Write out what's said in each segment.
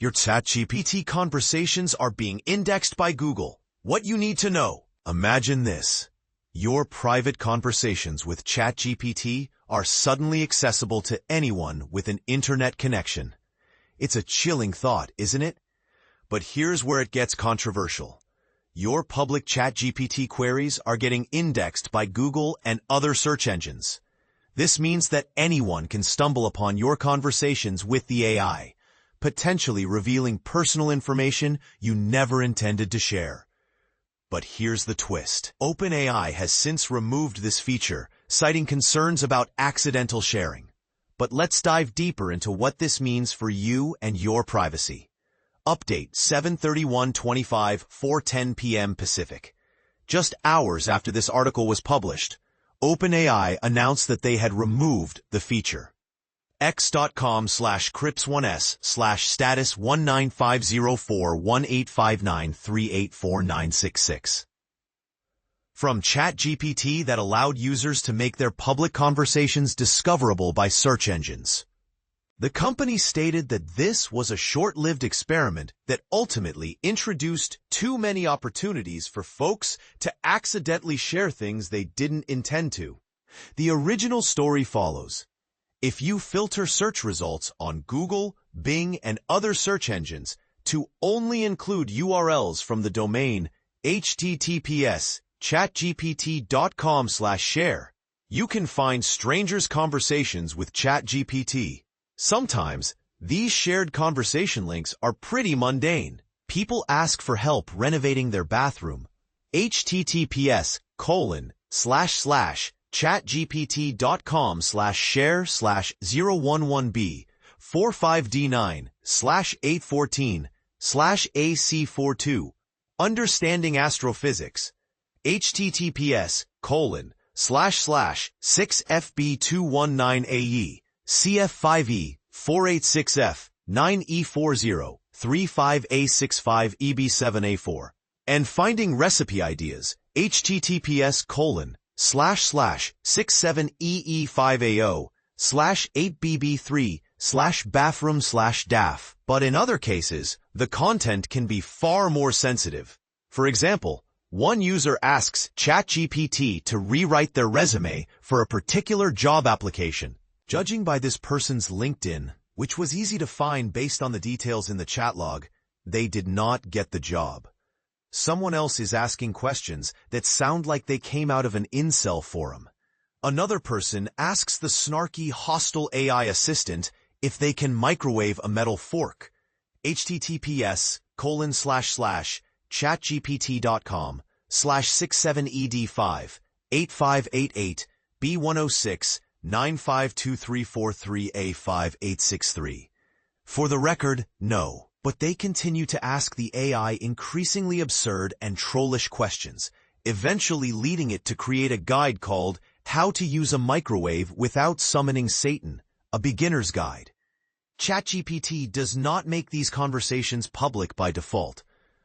Your ChatGPT conversations are being indexed by Google. What you need to know. Imagine this. Your private conversations with ChatGPT are suddenly accessible to anyone with an internet connection. It's a chilling thought, isn't it? But here's where it gets controversial. Your public ChatGPT queries are getting indexed by Google and other search engines. This means that anyone can stumble upon your conversations with the AI, potentially revealing personal information you never intended to share. But here's the twist. OpenAI has since removed this feature, citing concerns about accidental sharing. But let's dive deeper into what this means for you and your privacy. Update 7/31/25, 4:10 p.m. Pacific. Just hours after this article was published, OpenAI announced that they had removed the feature. x.com/crips1s/status 195041859384966. From ChatGPT that allowed users to make their public conversations discoverable by search engines. The company stated that this was a short-lived experiment that ultimately introduced too many opportunities for folks to accidentally share things they didn't intend to. The original story follows. If you filter search results on Google, Bing, and other search engines to only include URLs from the domain https://chatgpt.com/share, you can find strangers' conversations with ChatGPT. Sometimes, these shared conversation links are pretty mundane. People ask for help renovating their bathroom. https://chatgpt.com/share/011b45d9/814/AC42. Understanding astrophysics. https://6fb219ae CF5e 486F 9E40 35A65EB7A4. And finding recipe ideas. https://67EE5AO/8BB3/bathroom/DAF. But in other cases, the content can be far more sensitive. For example, one user asks ChatGPT to rewrite their resume for a particular job application. Judging by this person's LinkedIn, which was easy to find based on the details in the chat log, they did not get the job. Someone else is asking questions that sound like they came out of an incel forum. Another person asks the snarky, hostile AI assistant if they can microwave a metal fork. https://chatgpt.com/67ED58588B106-95234385863. For the record, no. But they continue to ask the AI increasingly absurd and trollish questions, eventually leading it to create a guide called How to Use a Microwave Without Summoning Satan, a beginner's guide. ChatGPT does not make these conversations public by default.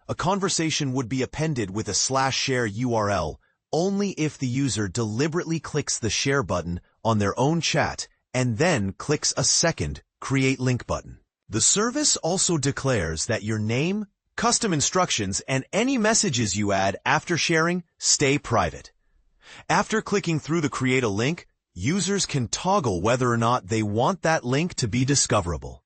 A conversation would be appended with a /share URL only if the user deliberately clicks the share button on their own chat and then clicks a second create link button. The service also declares that your name, custom instructions, and any messages you add after sharing stay private. After clicking through the create a link, users can toggle whether or not they want that link to be discoverable.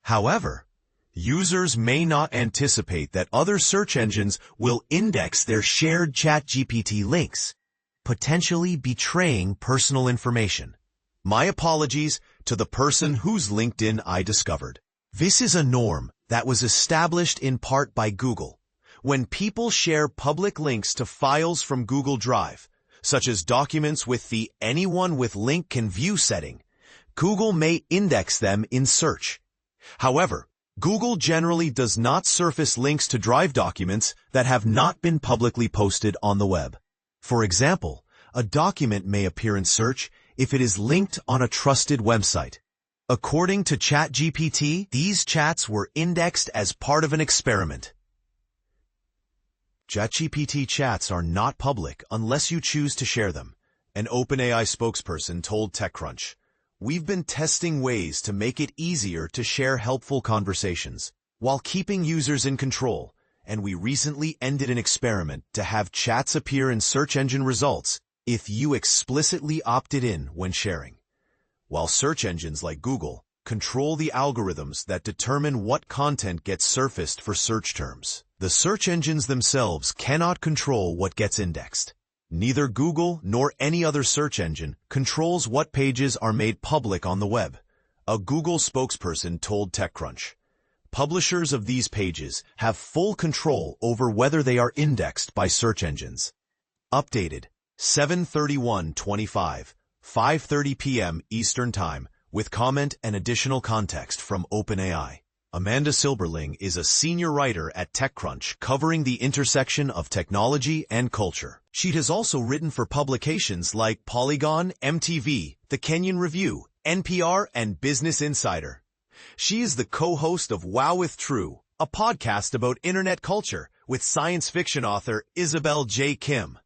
However, users may not anticipate that other search engines will index their shared ChatGPT links, potentially betraying personal information. My apologies to the person whose LinkedIn I discovered. This is a norm that was established in part by Google. When people share public links to files from Google Drive, such as documents with the Anyone with Link Can View setting, Google may index them in search. However, Google generally does not surface links to Drive documents that have not been publicly posted on the web. For example, a document may appear in search if it is linked on a trusted website. According to ChatGPT, these chats were indexed as part of an experiment. ChatGPT chats are not public unless you choose to share them, an OpenAI spokesperson told TechCrunch. we've been testing ways to make it easier to share helpful conversations while keeping users in control, and we recently ended an experiment to have chats appear in search engine results if you explicitly opted in when sharing. While search engines like Google control the algorithms that determine what content gets surfaced for search terms, the search engines themselves cannot control what gets indexed. Neither Google nor any other search engine controls what pages are made public on the web, a Google spokesperson told TechCrunch. Publishers of these pages have full control over whether they are indexed by search engines. Updated 7/31/25, 5:30 p.m. Eastern Time, with comment and additional context from OpenAI. Amanda Silberling is a senior writer at TechCrunch covering the intersection of technology and culture. She has also written for publications like Polygon, MTV, The Kenyan Review, NPR, and Business Insider. She is the co-host of Wow with True, a podcast about internet culture with science fiction author Isabel J. Kim.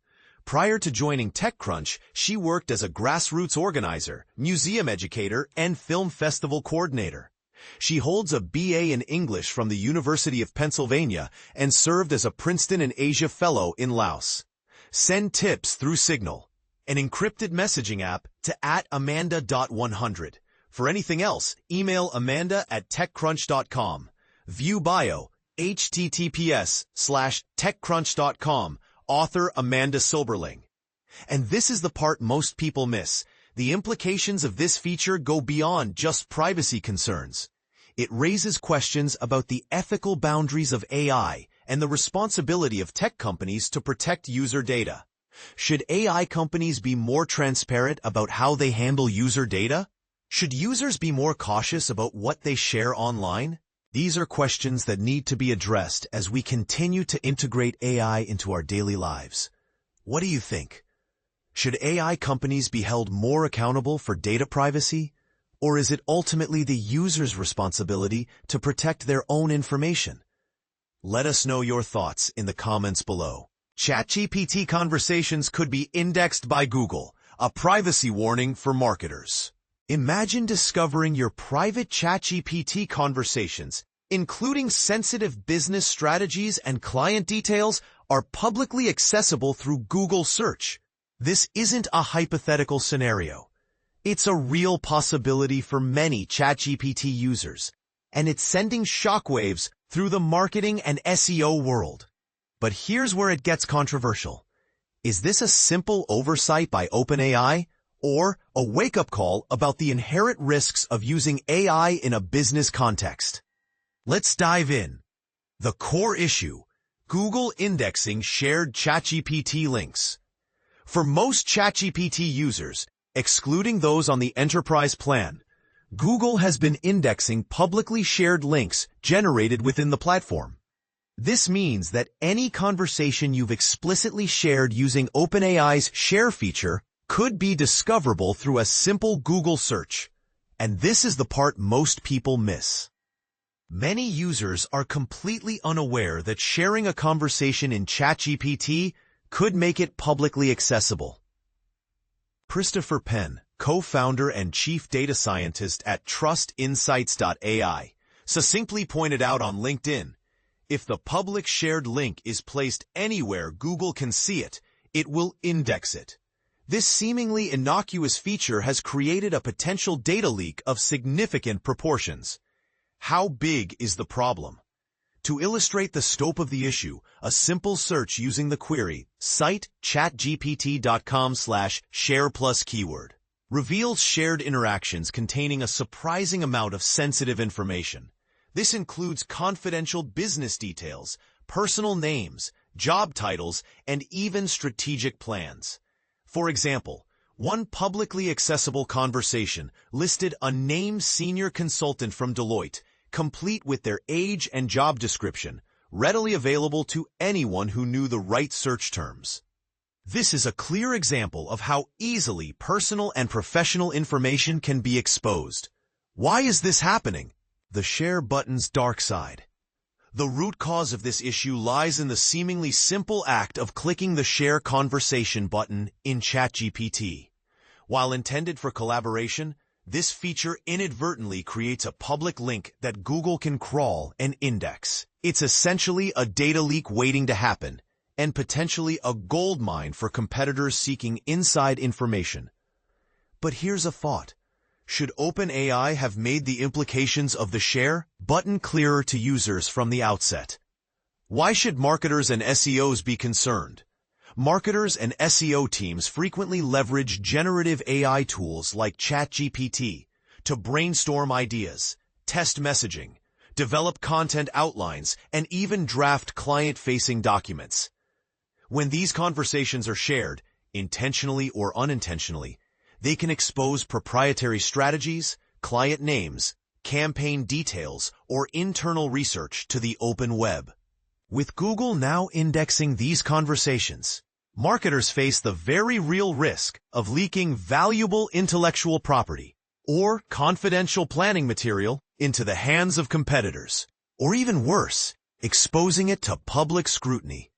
Prior to joining TechCrunch, she worked as a grassroots organizer, museum educator, and film festival coordinator. She holds a BA in English from the University of Pennsylvania and served as a Princeton and Asia Fellow in Laos. Send tips through Signal, an encrypted messaging app, to @amanda.100. For anything else, email amanda@techcrunch.com. View bio, https://techcrunch.com, author Amanda Silberling. And this is the part most people miss. The implications of this feature go beyond just privacy concerns. It raises questions about the ethical boundaries of AI and the responsibility of tech companies to protect user data. Should AI companies be more transparent about how they handle user data? Should users be more cautious about what they share online? These are questions that need to be addressed as we continue to integrate AI into our daily lives. What do you think? Should AI companies be held more accountable for data privacy? Or is it ultimately the user's responsibility to protect their own information? Let us know your thoughts in the comments below. ChatGPT conversations could be indexed by Google, a privacy warning for marketers. Imagine discovering your private ChatGPT conversations, including sensitive business strategies and client details, are publicly accessible through Google search. This isn't a hypothetical scenario. It's a real possibility for many ChatGPT users, and it's sending shockwaves through the marketing and SEO world. But here's where it gets controversial. Is this a simple oversight by OpenAI, or a wake-up call about the inherent risks of using AI in a business context? Let's dive in. The core issue: Google indexing shared ChatGPT links. For most ChatGPT users, excluding those on the enterprise plan, Google has been indexing publicly shared links generated within the platform. This means that any conversation you've explicitly shared using OpenAI's share feature could be discoverable through a simple Google search. And this is the part most people miss. Many users are completely unaware that sharing a conversation in ChatGPT could make it publicly accessible. Christopher Penn, co-founder and chief data scientist at TrustInsights.ai, succinctly pointed out on LinkedIn, if the public shared link is placed anywhere Google can see it, it will index it. This seemingly innocuous feature has created a potential data leak of significant proportions. How big is the problem? To illustrate the scope of the issue, a simple search using the query cite chatgpt.com/share plus keyword reveals shared interactions containing a surprising amount of sensitive information. This includes confidential business details, personal names, job titles, and even strategic plans. For example, one publicly accessible conversation listed a named senior consultant from Deloitte, complete with their age and job description, readily available to anyone who knew the right search terms. This is a clear example of how easily personal and professional information can be exposed. Why is this happening? The share button's dark side. The root cause of this issue lies in the seemingly simple act of clicking the Share Conversation button in ChatGPT. While intended for collaboration, This feature inadvertently creates a public link that Google can crawl and index. It's essentially a data leak waiting to happen, and potentially a goldmine for competitors seeking inside information. But here's a thought. Should OpenAI have made the implications of the share button clearer to users from the outset? Why should marketers and SEOs be concerned? Marketers and SEO teams frequently leverage generative AI tools like ChatGPT to brainstorm ideas, test messaging, develop content outlines, and even draft client-facing documents. When these conversations are shared, intentionally or unintentionally, they can expose proprietary strategies, client names, campaign details, or internal research to the open web. With Google now indexing these conversations, marketers face the very real risk of leaking valuable intellectual property or confidential planning material into the hands of competitors, or even worse, exposing it to public scrutiny.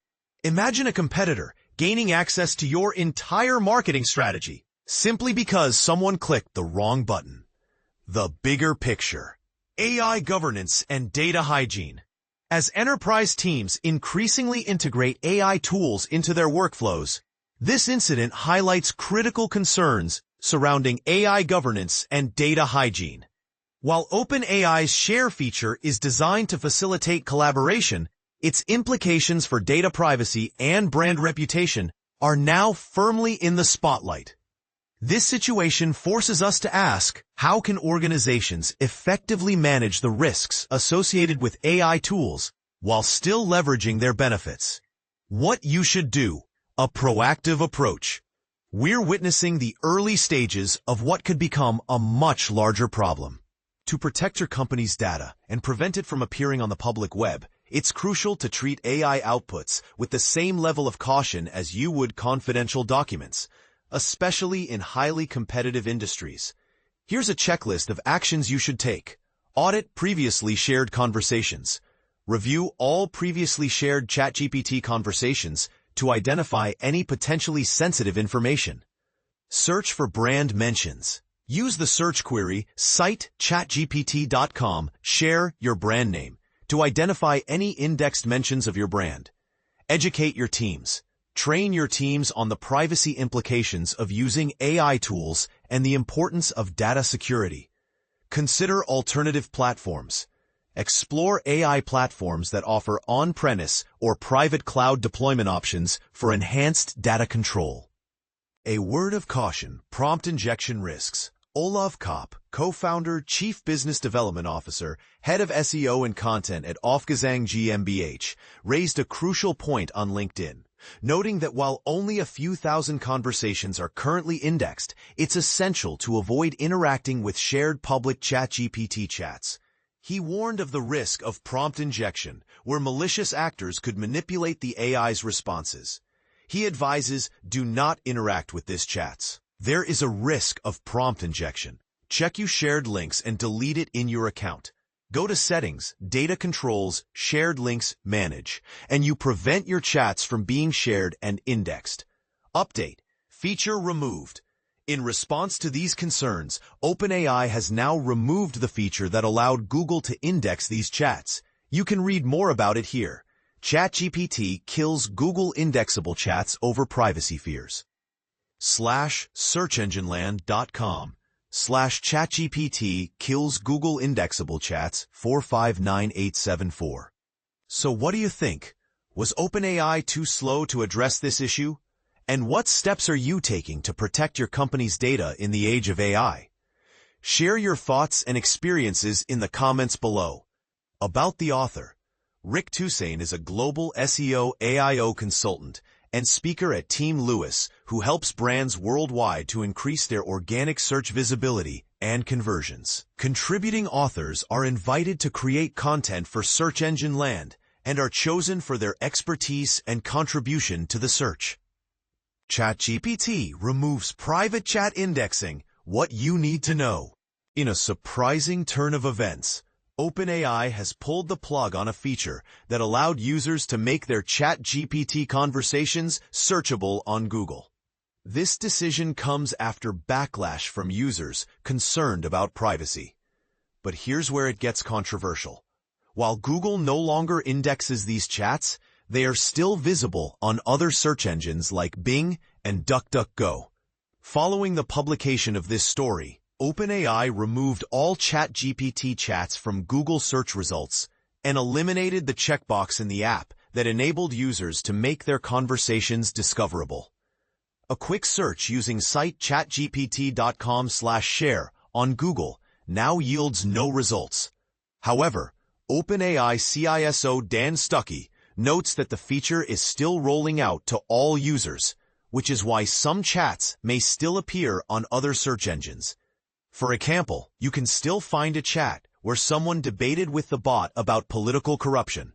Imagine a competitor gaining access to your entire marketing strategy simply because someone clicked the wrong button. The bigger picture: AI governance and data hygiene. As enterprise teams increasingly integrate AI tools into their workflows, this incident highlights critical concerns surrounding AI governance and data hygiene. While OpenAI's share feature is designed to facilitate collaboration, its implications for data privacy and brand reputation are now firmly in the spotlight. This situation forces us to ask, how can organizations effectively manage the risks associated with AI tools while still leveraging their benefits? What you should do: a proactive approach. We're witnessing the early stages of what could become a much larger problem. To protect your company's data and prevent it from appearing on the public web, it's crucial to treat AI outputs with the same level of caution as you would confidential documents, especially in highly competitive industries. Here's a checklist of actions you should take. Audit previously shared conversations. Review all previously shared ChatGPT conversations to identify any potentially sensitive information. Search for brand mentions. Use the search query cite.chatgpt.com, share your brand name, to identify any indexed mentions of your brand. Educate your teams. Train your teams on the privacy implications of using AI tools and the importance of data security. Consider alternative platforms. Explore AI platforms that offer on-premise or private cloud deployment options for enhanced data control. A word of caution: prompt injection risks. Olaf Kopp, co-founder, Chief Business Development Officer, Head of SEO and Content at Aufgesang GmbH, raised a crucial point on LinkedIn, noting that while only a few thousand conversations are currently indexed, it's essential to avoid interacting with shared public ChatGPT chats. He warned of the risk of prompt injection, where malicious actors could manipulate the AI's responses. He advises, do not interact with these chats. There is a risk of prompt injection. Check your shared links and delete it in your account. Go to Settings, Data Controls, Shared Links, Manage, and you prevent your chats from being shared and indexed. Update: feature removed. In response to these concerns, OpenAI has now removed the feature that allowed Google to index these chats. You can read more about it here. ChatGPT kills Google indexable chats over privacy fears. /searchengineland.com/ChatGPT kills Google indexable chats 459,874. So what do you think? Was OpenAI too slow to address this issue? And what steps are you taking to protect your company's data in the age of AI? Share your thoughts and experiences in the comments below. About the author: Rick Toussaint is a global SEO AIO consultant and speaker at Team Lewis, who helps brands worldwide to increase their organic search visibility and conversions. Contributing authors are invited to create content for Search Engine Land and are chosen for their expertise and contribution to the search. ChatGPT removes private chat indexing. What you need to know. In a surprising turn of events, OpenAI has pulled the plug on a feature that allowed users to make their ChatGPT conversations searchable on Google. This decision comes after backlash from users concerned about privacy. But here's where it gets controversial. While Google no longer indexes these chats, they are still visible on other search engines like Bing and DuckDuckGo. Following the publication of this story, OpenAI removed all ChatGPT chats from Google search results and eliminated the checkbox in the app that enabled users to make their conversations discoverable. A quick search using site chatgpt.com/share on Google now yields no results. However, OpenAI CISO Dan Stuckey notes that the feature is still rolling out to all users, which is why some chats may still appear on other search engines. For example, you can still find a chat where someone debated with the bot about political corruption.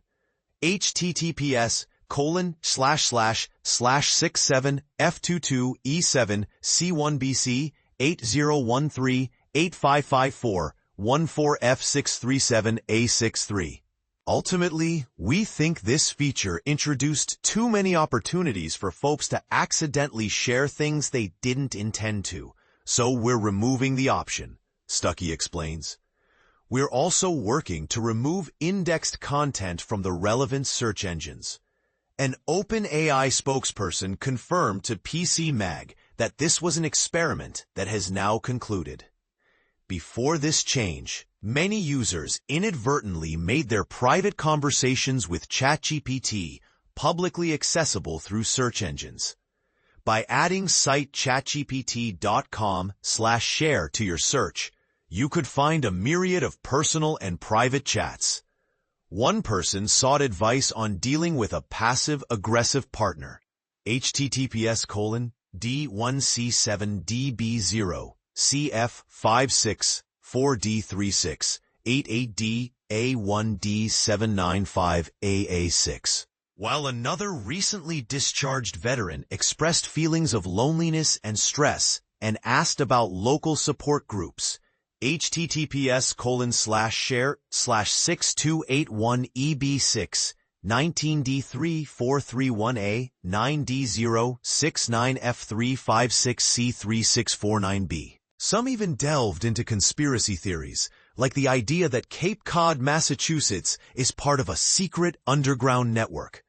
https:///67f22e7c1bc80138554414f637a63. Ultimately, we think this feature introduced too many opportunities for folks to accidentally share things they didn't intend to, so we're removing the option, Stuckey explains. We're also working to remove indexed content from the relevant search engines. An OpenAI spokesperson confirmed to PC Mag that this was an experiment that has now concluded. Before this change, many users inadvertently made their private conversations with ChatGPT publicly accessible through search engines. By adding site chatgpt.com/share to your search, you could find a myriad of personal and private chats. One person sought advice on dealing with a passive-aggressive partner. https://d1c7db0cf56-4D36-88D-A1D795AA6. While another recently discharged veteran expressed feelings of loneliness and stress and asked about local support groups, https://share/6281eb6 19D3-431A9D069F356C3649B. Some even delved into conspiracy theories, like the idea that Cape Cod, Massachusetts is part of a secret underground network.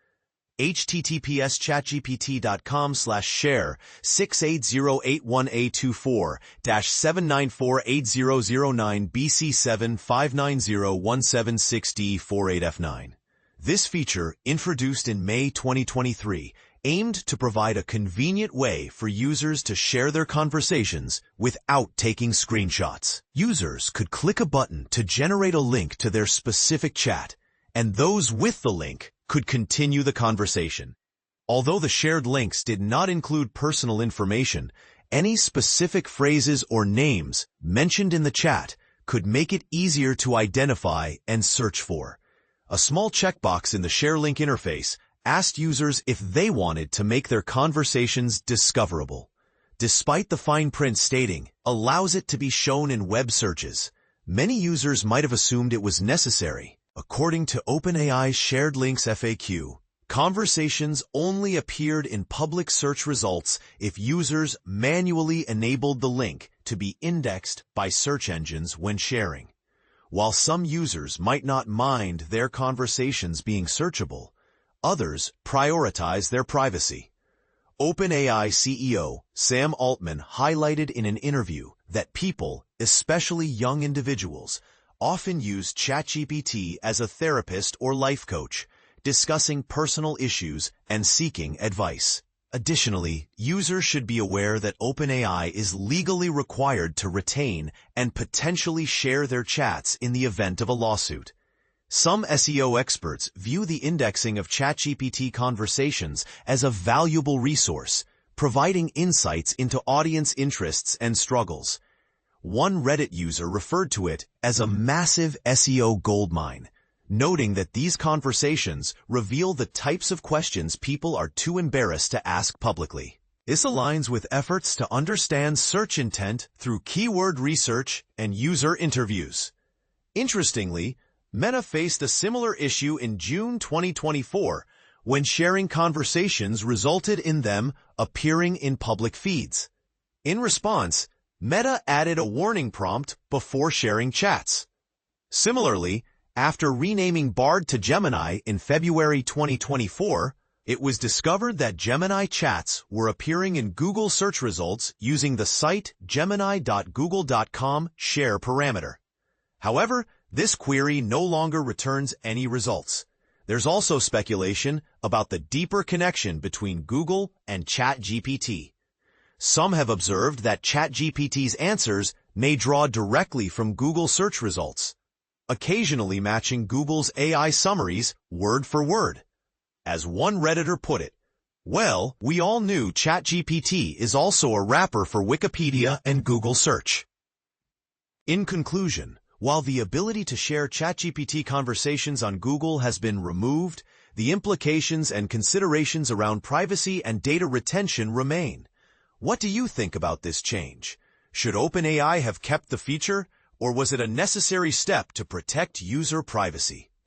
https://chatgpt.com/share 68081A24-7948009BC7590176D48F9. This feature, introduced in May 2023, aimed to provide a convenient way for users to share their conversations without taking screenshots. Users could click a button to generate a link to their specific chat, and those with the link could continue the conversation. Although the shared links did not include personal information, any specific phrases or names mentioned in the chat could make it easier to identify and search for. A small checkbox in the Share Link interface asked users if they wanted to make their conversations discoverable. Despite the fine print stating, allows it to be shown in web searches, many users might have assumed it was necessary. According to OpenAI's Shared Links FAQ, conversations only appeared in public search results if users manually enabled the link to be indexed by search engines when sharing. While some users might not mind their conversations being searchable, others prioritize their privacy. OpenAI CEO Sam Altman highlighted in an interview that people, especially young individuals, often use ChatGPT as a therapist or life coach, discussing personal issues and seeking advice. Additionally, users should be aware that OpenAI is legally required to retain and potentially share their chats in the event of a lawsuit. Some SEO experts view the indexing of ChatGPT conversations as a valuable resource, providing insights into audience interests and struggles. One Reddit user referred to it as a massive SEO goldmine, noting that these conversations reveal the types of questions people are too embarrassed to ask publicly. This aligns with efforts to understand search intent through keyword research and user interviews. Interestingly, Meta faced a similar issue in June 2024 when sharing conversations resulted in them appearing in public feeds. In response, Meta added a warning prompt before sharing chats. Similarly, after renaming Bard to Gemini in February 2024, it was discovered that Gemini chats were appearing in Google search results using the site gemini.google.com share parameter. However, this query no longer returns any results. There's also speculation about the deeper connection between Google and ChatGPT. Some have observed that ChatGPT's answers may draw directly from Google search results, occasionally matching Google's AI summaries word for word. As one Redditor put it, "Well, we all knew ChatGPT is also a wrapper for Wikipedia and Google search." In conclusion, while the ability to share ChatGPT conversations on Google has been removed, the implications and considerations around privacy and data retention remain. What do you think about this change? Should OpenAI have kept the feature, or was it a necessary step to protect user privacy?